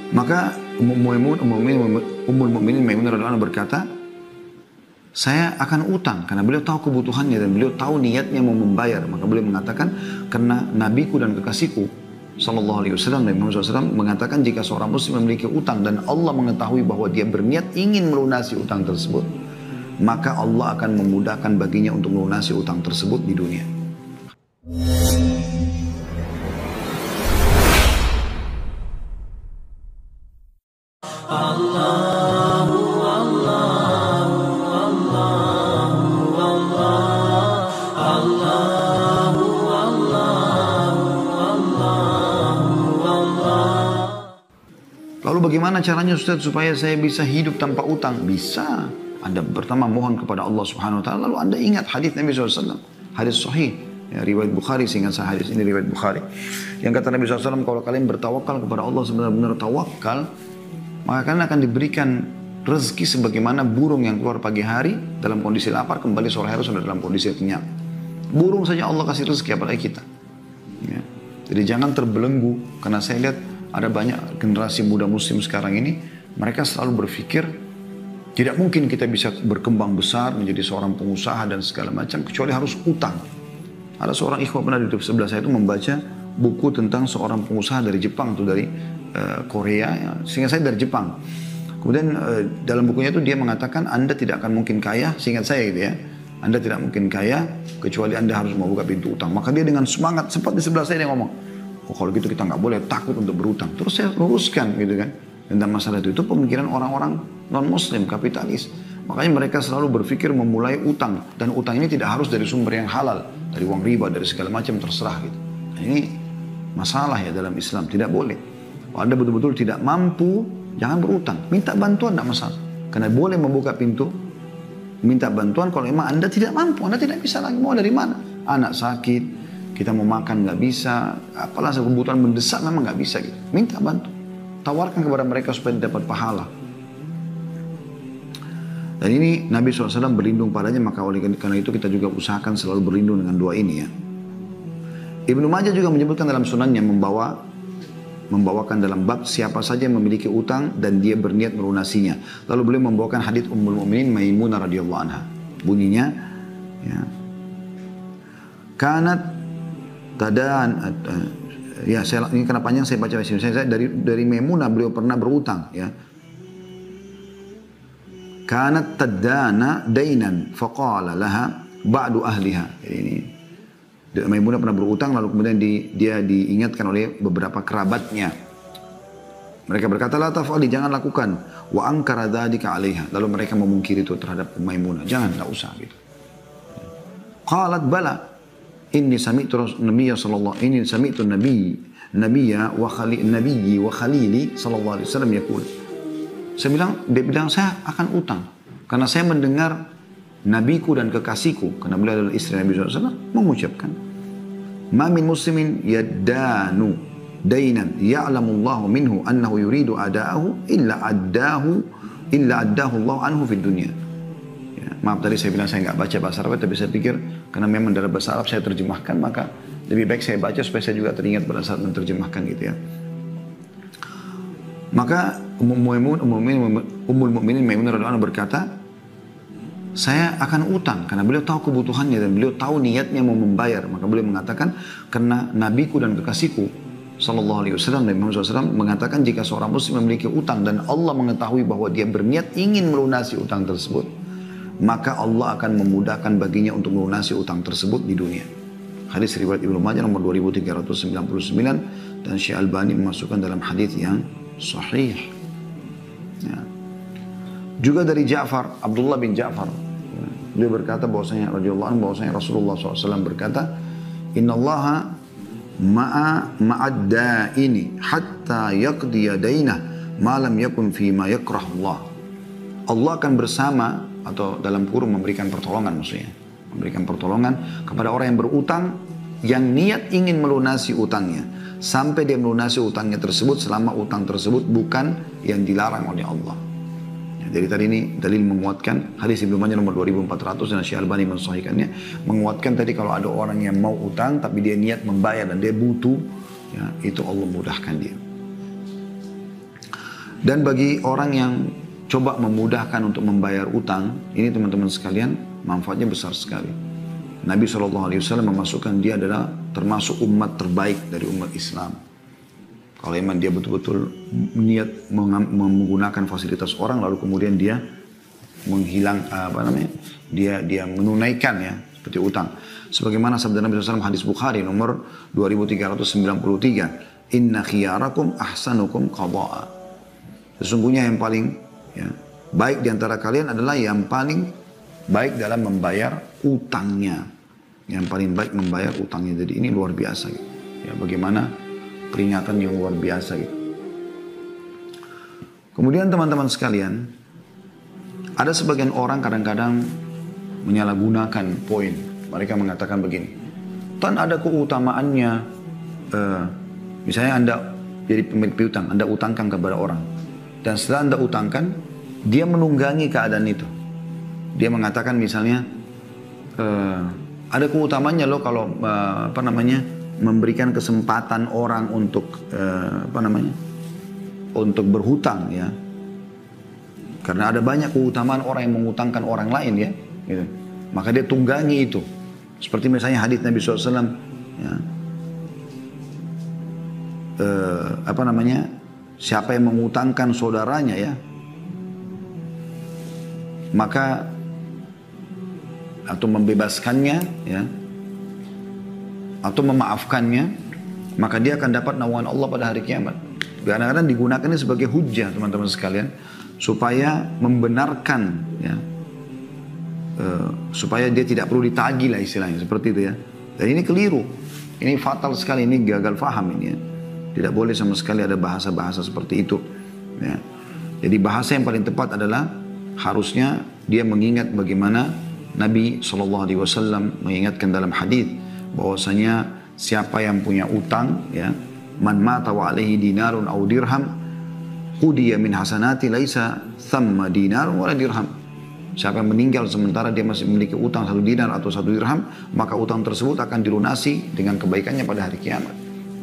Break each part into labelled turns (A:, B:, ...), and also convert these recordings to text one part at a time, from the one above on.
A: Maka Ummul Mukminin Maimunah radhiyallahu anha berkata, saya akan utang karena beliau tahu kebutuhannya dan beliau tahu niatnya mau membayar. Maka beliau mengatakan, karena nabiku dan kekasihku sallallahu alaihi wasallam dan Muhammad SAW mengatakan, jika seorang muslim memiliki utang dan Allah mengetahui bahwa dia berniat ingin melunasi utang tersebut, maka Allah akan memudahkan baginya untuk melunasi utang tersebut di dunia. Lalu bagaimana caranya Ustaz supaya saya bisa hidup tanpa utang? Bisa. Anda pertama mohon kepada Allah Subhanahu Wa Taala, lalu Anda ingat hadis Nabi SAW, hadis sahih, ya, riwayat Bukhari, sehingga saya hadis ini riwayat Bukhari. Yang kata Nabi SAW, kalau kalian bertawakal kepada Allah sebenar-benar tawakal, maka kalian akan diberikan rezeki sebagaimana burung yang keluar pagi hari dalam kondisi lapar, kembali sore hari sudah dalam kondisi kenyang. Burung saja Allah kasih rezeki, apalagi kita. Ya. Jadi jangan terbelenggu, karena saya lihat ada banyak generasi muda muslim sekarang ini, mereka selalu berpikir, tidak mungkin kita bisa berkembang besar menjadi seorang pengusaha dan segala macam, kecuali harus utang. Ada seorang ikhwah pernah di sebelah saya itu membaca buku tentang seorang pengusaha dari Jepang atau dari Korea, ya. Sehingga saya dari Jepang. Kemudian dalam bukunya itu dia mengatakan, Anda tidak akan mungkin kaya, seingat saya gitu ya, Anda tidak mungkin kaya kecuali Anda harus membuka pintu utang. Maka dia dengan semangat, sempat di sebelah saya dia ngomong, oh kalau gitu kita nggak boleh, takut untuk berutang. Terus saya luruskan gitu kan tentang masalah itu pemikiran orang-orang non-muslim kapitalis. Makanya mereka selalu berpikir memulai utang, dan utang ini tidak harus dari sumber yang halal, dari uang riba, dari segala macam, terserah gitu. Nah, ini masalah ya dalam Islam, tidak boleh. Kalau Anda betul-betul tidak mampu, jangan berutang. Minta bantuan tidak masalah, karena boleh membuka pintu minta bantuan kalau memang Anda tidak mampu, Anda tidak bisa lagi, mau dari mana? Anak sakit, kita mau makan nggak bisa, apalah kebutuhan mendesak memang nggak bisa gitu. Minta bantu, tawarkan kepada mereka supaya dapat pahala. Dan ini Nabi SAW berlindung padanya, maka oleh karena itu kita juga usahakan selalu berlindung dengan doa ini ya. Ibnu Majah juga menyebutkan dalam sunannya membawakan dalam bab siapa saja yang memiliki utang dan dia berniat melunasinya. Lalu beliau membawakan hadits Ummul Mukminin Maimunah radhiyallahu anha. Bunyinya ya, kanat tadaan, ya saya ini karena panjang saya baca saya dari Maimunah, beliau pernah berutang ya. Kanat tadana dainan faqala laha ba'du ahliha. Jadi ini Maimunah pernah berutang, lalu kemudian dia diingatkan oleh beberapa kerabatnya. Mereka berkata, la taf'ali, jangan lakukan. Wa ankara dzalika 'alaiha. Lalu mereka memungkiri itu terhadap Maimunah. Jangan, enggak usah gitu. Qalat bala. Inni sami'tu Nabiyya sallallahu ini sami'tu Nabiyya wa khalili sallallahu alaihi wasallam yaqul. Dia bilang saya akan utang karena saya mendengar nabiku dan kekasihku, karena beliau adalah istri Nabi SAW, mengucapkan, ma min muslimin yaddanu dainan ya'lamullahu minhu annahu yuridu ada'ahu illa addahu Allah anhu fid dunya. Ya, maaf tadi saya bilang saya nggak baca bahasa Arab, tapi saya pikir karena memang dari bahasa Arab saya terjemahkan, maka lebih baik saya baca supaya saya juga teringat pada saat menerjemahkan gitu ya. Maka Ummul Mukminin Maimunah radhiyallahu anha berkata, saya akan utang karena beliau tahu kebutuhannya dan beliau tahu niatnya mau membayar. Maka beliau mengatakan, karena nabiku dan kekasihku sallallahu alaihi wasallam dan Muhammad SAW mengatakan, jika seorang muslim memiliki utang dan Allah mengetahui bahwa dia berniat ingin melunasi utang tersebut, maka Allah akan memudahkan baginya untuk melunasi utang tersebut di dunia. Hadis riwayat Ibnu Majah nomor 2399 dan Syekh Albani memasukkan dalam hadis yang sahih. Ya. Juga dari Ja'far, Abdullah bin Ja'far, beliau berkata bahwasanya radhiyallahu anhu, bahwasanya Rasulullah SAW berkata, innallaha ma'ad-da'ini hatta yaqdiya dainah ma lam yakun fi ma yakrahullah. Allah akan bersama, atau dalam kurung memberikan pertolongan, maksudnya memberikan pertolongan kepada orang yang berutang yang niat ingin melunasi utangnya sampai dia melunasi utangnya tersebut selama utang tersebut bukan yang dilarang oleh Allah. Jadi tadi ini dalil menguatkan hadis Ibnu Majah nomor 2400 dan Syekh Albani mensahihkannya, menguatkan tadi kalau ada orang yang mau utang tapi dia niat membayar dan dia butuh, ya, itu Allah mudahkan dia. Dan bagi orang yang coba memudahkan untuk membayar utang, ini teman-teman sekalian, manfaatnya besar sekali. Nabi SAW memasukkan dia adalah termasuk umat terbaik dari umat Islam. Kalau memang dia betul-betul niat menggunakan fasilitas orang, lalu kemudian dia dia menunaikan ya, seperti utang. Sebagaimana sabda Nabi SAW hadis Bukhari nomor 2393, Inna khiyarakum ahsanukum qada'a. Sesungguhnya yang paling baik di antara kalian adalah yang paling baik dalam membayar utangnya. Yang paling baik membayar utangnya. Jadi ini luar biasa gitu. Ya, bagaimana peringatan yang luar biasa gitu. Kemudian teman-teman sekalian, ada sebagian orang kadang-kadang menyalahgunakan poin. Mereka mengatakan begini, Tan ada keutamaannya, misalnya Anda jadi pemilik piutang, Anda utangkan kepada orang. Dan setelah Anda utangkan, dia menunggangi keadaan itu. Dia mengatakan misalnya, ada keutamaannya loh kalau memberikan kesempatan orang untuk untuk berhutang ya. Karena ada banyak keutamaan orang yang mengutangkan orang lain ya. Gitu. Maka dia tunggangi itu. Seperti misalnya hadits Nabi SAW ya. Siapa yang mengutangkan saudaranya ya, maka atau membebaskannya ya, atau memaafkannya, maka dia akan dapat naungan Allah pada hari kiamat. Kadang-kadang digunakan ini sebagai hujjah teman-teman sekalian, supaya membenarkan ya, supaya dia tidak perlu ditagih lah istilahnya, seperti itu ya. Dan ini keliru, ini fatal sekali, ini gagal faham ini ya. Tidak boleh sama sekali ada bahasa-bahasa seperti itu ya. Jadi bahasa yang paling tepat adalah harusnya dia mengingat bagaimana Nabi SAW mengingatkan dalam hadis bahwasanya siapa yang punya utang ya, man mata wa alaihi dinarun aw dirham hudiya min hasanati laisa thamma dinar wala dirham. Siapa yang meninggal sementara dia masih memiliki utang 1 dinar atau 1 dirham, maka utang tersebut akan dilunasi dengan kebaikannya pada hari kiamat.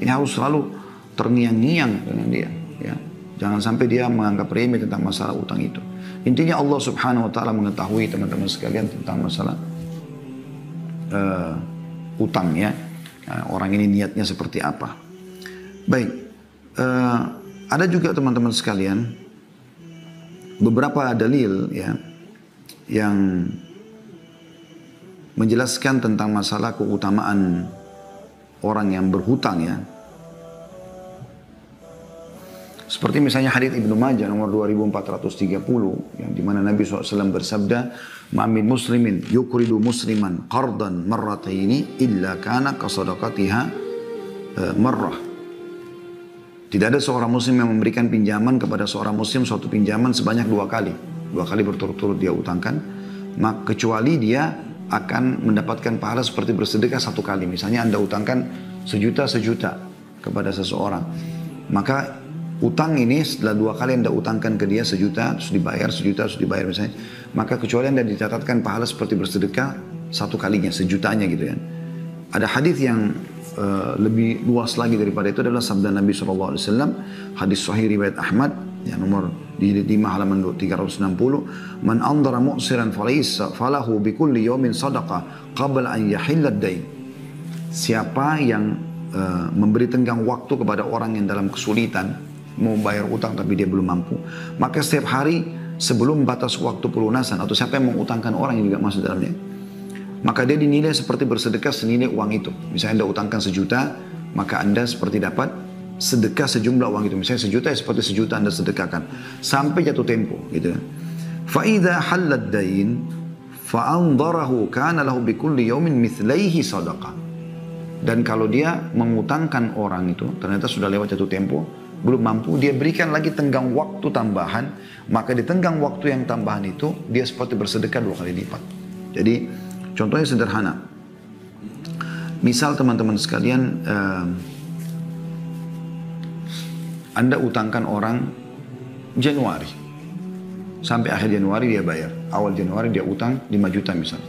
A: Ini harus selalu terngiang-ngiang dengan dia ya. Jangan sampai dia menganggap remeh tentang masalah utang itu. Intinya Allah Subhanahu wa taala mengetahui teman-teman sekalian tentang masalah utang ya. Orang ini niatnya seperti apa. Baik. Ada juga teman-teman sekalian beberapa dalil ya yang menjelaskan tentang masalah keutamaan orang yang berhutang ya. Seperti misalnya hadits Ibnu Majah nomor 2430 yang dimana Nabi SAW bersabda, "Ma'min muslimin yukridu musliman qardan marrataini illa kana kasadaqatiha marrah." Tidak ada seorang muslim yang memberikan pinjaman kepada seorang muslim suatu pinjaman sebanyak 2 kali. 2 kali berturut-turut dia utangkan, maka kecuali dia akan mendapatkan pahala seperti bersedekah 1 kali. Misalnya Anda utangkan sejuta kepada seseorang, maka utang ini setelah 2 kali Anda utangkan ke dia sejuta, terus dibayar misalnya, maka kecuali Anda dicatatkan pahala seperti bersedekah 1 kalinya, sejutanya gitu ya. Ada hadis yang lebih luas lagi daripada itu adalah sabda Nabi SAW, hadis sahih riwayat Ahmad, ya, nomor di 5 halaman 360, "Man andara mu'siran falahu bikulli yawmin sadaqah qabla an yahillad dain." Siapa yang memberi tenggang waktu kepada orang yang dalam kesulitan, mau bayar utang tapi dia belum mampu, maka setiap hari sebelum batas waktu pelunasan, atau siapa yang mengutangkan orang yang juga masuk dalamnya, maka dia dinilai seperti bersedekah senilai uang itu. Misalnya Anda utangkan 1 juta, maka Anda seperti dapat sedekah sejumlah uang itu. Misalnya 1 juta ya seperti 1 juta Anda sedekahkan sampai jatuh tempo gitu. Fa idza halad dain fa anzarahu kana lahu bikulli yawmin mithlaihi sadaqah. Dan kalau dia mengutangkan orang itu ternyata sudah lewat jatuh tempo, belum mampu, dia berikan lagi tenggang waktu tambahan, maka di tenggang waktu yang tambahan itu dia seperti bersedekah 2 kali lipat. Jadi contohnya sederhana. Misal teman-teman sekalian, Anda utangkan orang Januari, sampai akhir Januari dia bayar. Awal Januari dia utang 5 juta misalnya.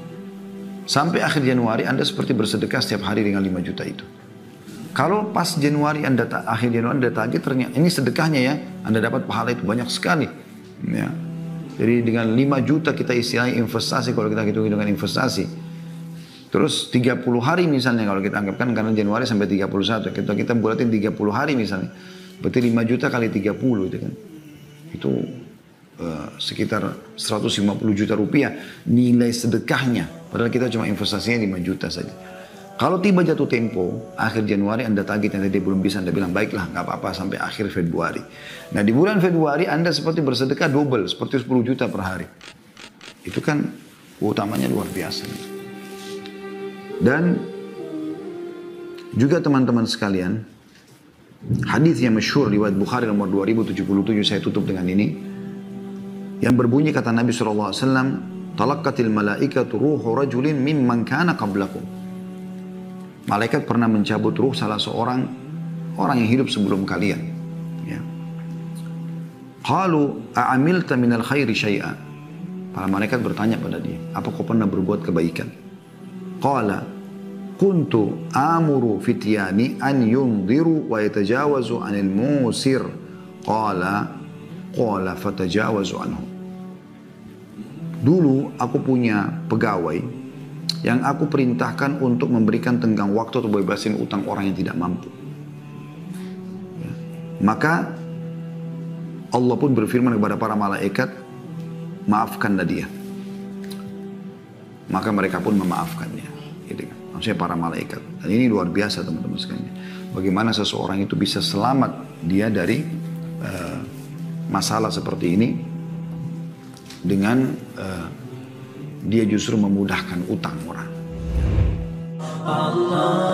A: Sampai akhir Januari Anda seperti bersedekah setiap hari dengan 5 juta itu. Kalau pas Januari akhir Januari Anda tagih, ternyata ini sedekahnya ya, Anda dapat pahala itu banyak sekali. Ya. Jadi dengan 5 juta kita istilahnya investasi, kalau kita hitung dengan investasi. Terus 30 hari misalnya kalau kita anggapkan, karena Januari sampai 31, kita bulatin 30 hari misalnya. Berarti 5 juta kali 30 itu kan. Itu sekitar 150 juta rupiah nilai sedekahnya. Padahal kita cuma investasinya 5 juta saja. Kalau tiba jatuh tempo, akhir Januari Anda tagih, nanti dia belum bisa, Anda bilang, baiklah, nggak apa-apa sampai akhir Februari. Nah di bulan Februari Anda seperti bersedekah double, seperti 10 juta per hari. Itu kan utamanya luar biasa. Dan juga teman-teman sekalian, hadis yang masyhur riwayat Bukhari nomor 2077, saya tutup dengan ini, yang berbunyi kata Nabi SAW, talaqatil malaikatu ruhu rajulin mimman kana qablakum. Malaikat pernah mencabut ruh salah seorang orang yang hidup sebelum kalian. Ya. Qalu a'amilta minal khairi syai'a. Para malaikat bertanya pada dia, apa kau pernah berbuat kebaikan? Qala kuntu amuru fityani an yunziru wa yatajawazu anil musir. Qala fatajawazu anhu. Dulu aku punya pegawai yang aku perintahkan untuk memberikan tenggang waktu atau bebasin utang orang yang tidak mampu. Ya. Maka Allah pun berfirman kepada para malaikat, maafkanlah dia. Maka mereka pun memaafkannya. Gitu kan. Maksudnya para malaikat. Dan ini luar biasa teman-teman sekalian. Bagaimana seseorang itu bisa selamat dia dari masalah seperti ini dengan dia justru memudahkan utang orang. Allah.